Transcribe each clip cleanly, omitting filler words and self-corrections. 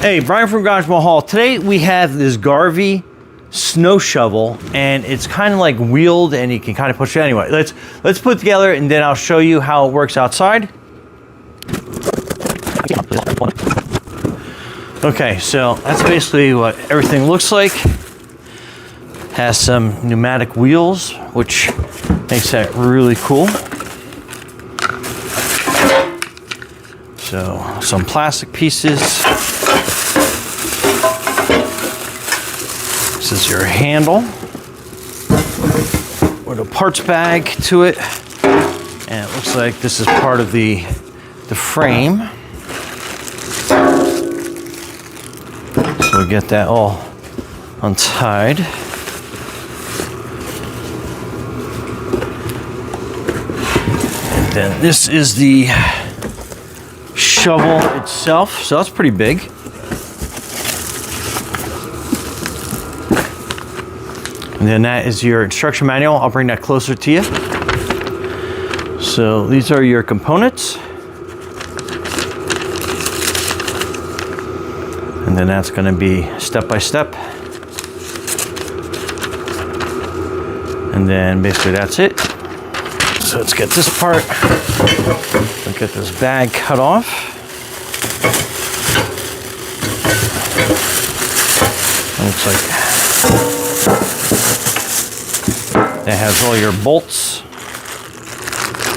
Hey, Brian from Garage Mahal. Today we have this Garvee snow shovel, and it's kind of like wheeled, and you can kind of push it. Anyway, let's put it together, and then I'll show you how it works outside. Okay, so that's basically what everything looks like. Has some pneumatic wheels, which makes that really cool. So some plastic pieces. This is your handle with a parts bag to it, and it looks like this is part of the frame. So we get that all untied. And then this is the shovel itself, so that's pretty big. And then that is your instruction manual. I'll bring that closer to you. So these are your components. And then that's going to be step by step. And then basically that's it. So let's get this part. Let's get this bag cut off. It looks like it has all your bolts,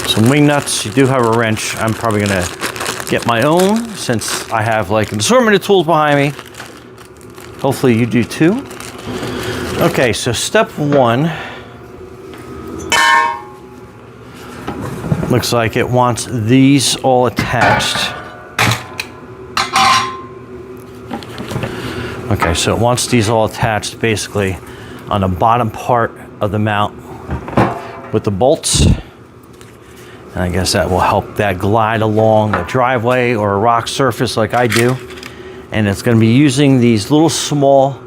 some wing nuts. You do have a wrench. I'm probably gonna get my own since I have like an assortment of tools behind me. Hopefully you do too. Okay, so step one. Looks like it wants these all attached. Okay, so it wants these all attached basically on the bottom part of the mount with the bolts. And I guess that will help that glide along the driveway or a rock surface like I do. And it's going to be using these little small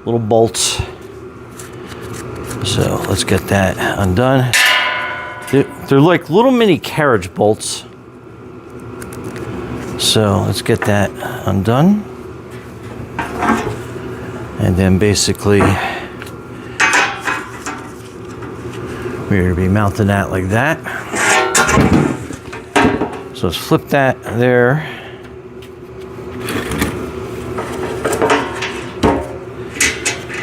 little bolts. So let's get that undone. They're like little mini carriage bolts. So let's get that undone. And then basically we're going to be mounting that like that. So let's flip that there.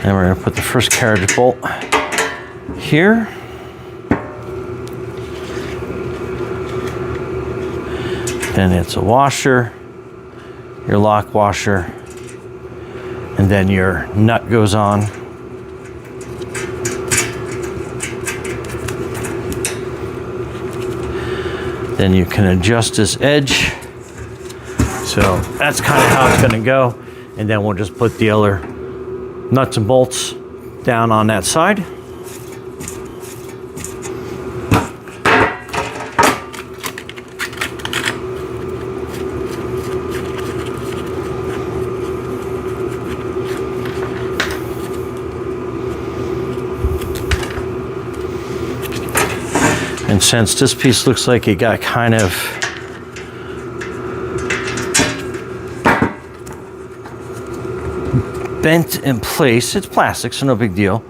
And we're going to put the first carriage bolt here. Then it's a washer, your lock washer, and then your nut goes on. Then you can adjust this edge. So that's kind of how it's going to go. And then we'll just put the other nuts and bolts down on that side. And since this piece looks like it got kind of bent in place, it's plastic, so no big deal.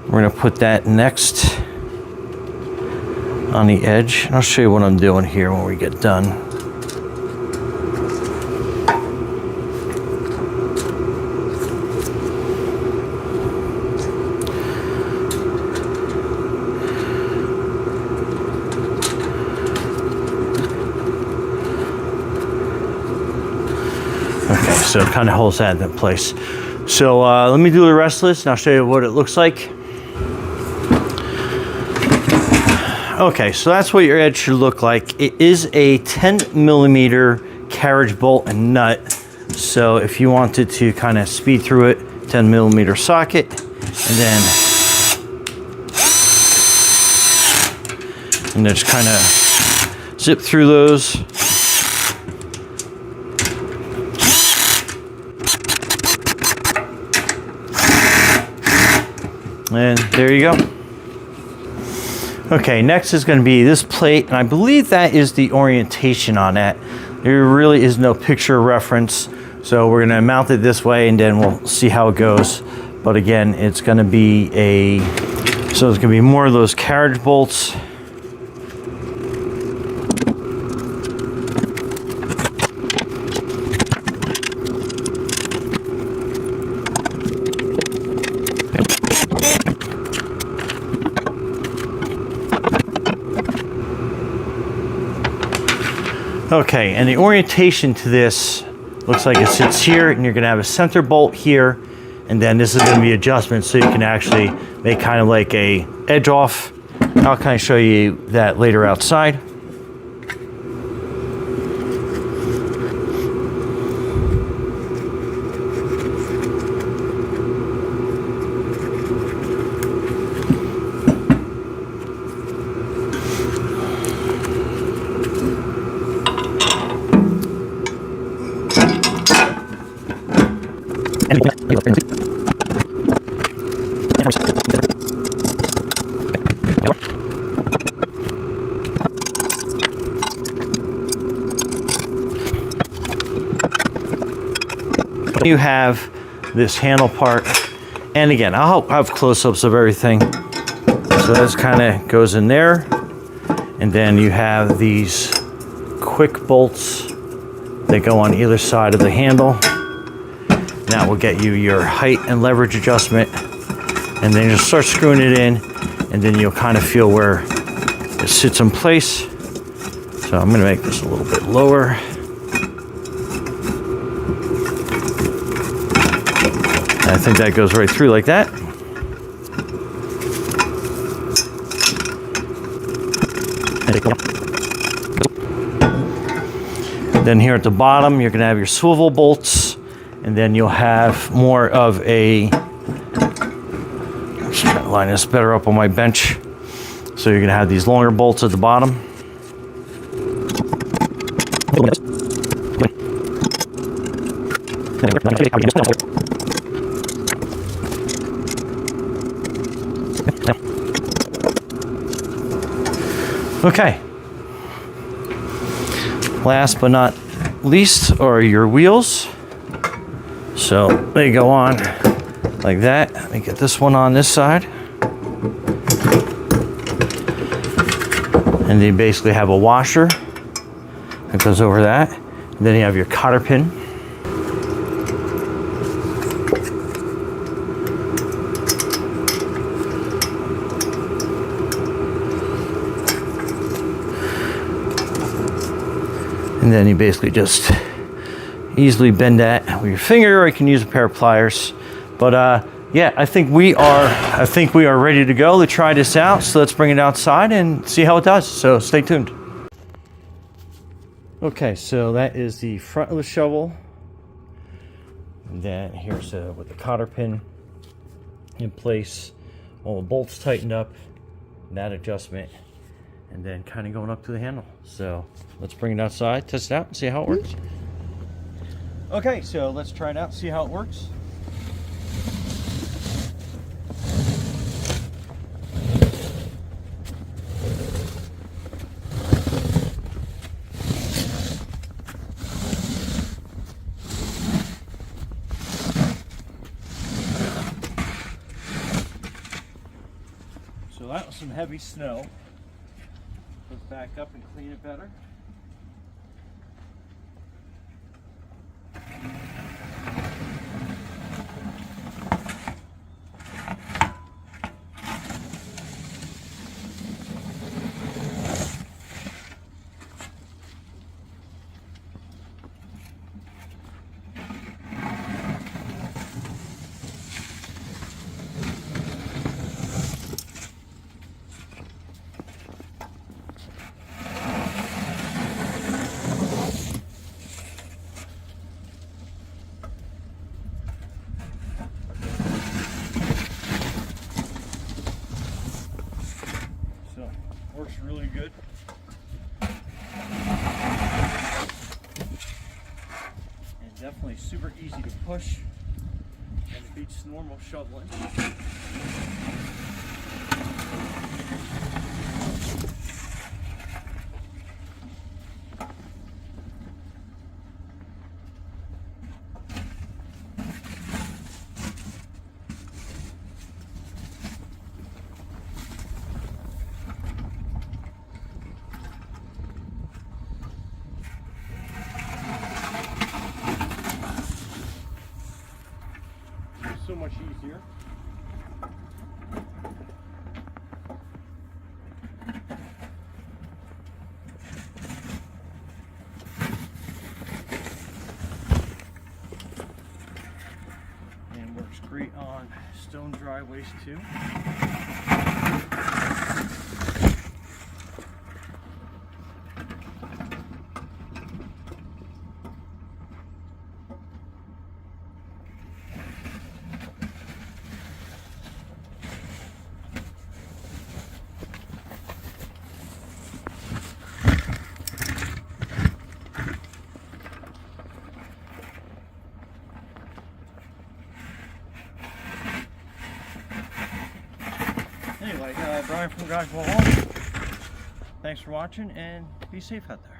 We're going to put that next on the edge. And I'll show you what I'm doing here when we get done. Okay, so it kind of holds that in place. So let me do the rest of this and I'll show you what it looks like. Okay, so that's what your edge should look like. It is a 10mm carriage bolt and nut. So if you wanted to kind of speed through it, 10mm socket, and then just kind of zip through those. And there you go. Okay, next is going to be this plate, and I believe that is the orientation on that. There really is no picture reference, So we're gonna mount it this way and then we'll see how it goes. But again, it's gonna be so there's gonna be more of those carriage bolts. Okay, and the orientation to this looks like it sits here, and you're gonna have a center bolt here, and then this is gonna be adjustment so you can actually make kind of like a edge off. I'll kind of show you that later outside. You have this handle part, and again, I'll have close-ups of everything. So this kind of goes in there, and then you have these quick bolts that go on either side of the handle. That will get you your height and leverage adjustment, and then you'll start screwing it in, and then you'll kind of feel where it sits in place. So I'm going to make this a little bit lower. I think that goes right through like that. Then here at the bottom, you're going to have your swivel bolts, and then you'll have more of a, I'm just trying to line this better up on my bench. So you're going to have these longer bolts at the bottom. Okay. Last but not least are your wheels. So they go on like that. Let me get this one on this side. And you basically have a washer that goes over that. And then you have your cotter pin. And then you basically just easily bend that with your finger, or you can use a pair of pliers. But yeah, I think we are ready to go to try this out. So let's bring it outside and see how it does. So stay tuned. Okay, so that is the front of the shovel. And then here's with the cotter pin in place, all the bolts tightened up, that adjustment, and then kind of going up to the handle. So let's bring it outside, test it out, and see how it works. Okay, so let's try it out, see how it works. So that was some heavy snow. Let's back up and clean it better. Works really good. And definitely super easy to push, and it beats normal shoveling. much easier. And works great on stone driveways too. Anyway, Brian from Garvee. Thanks for watching and be safe out there.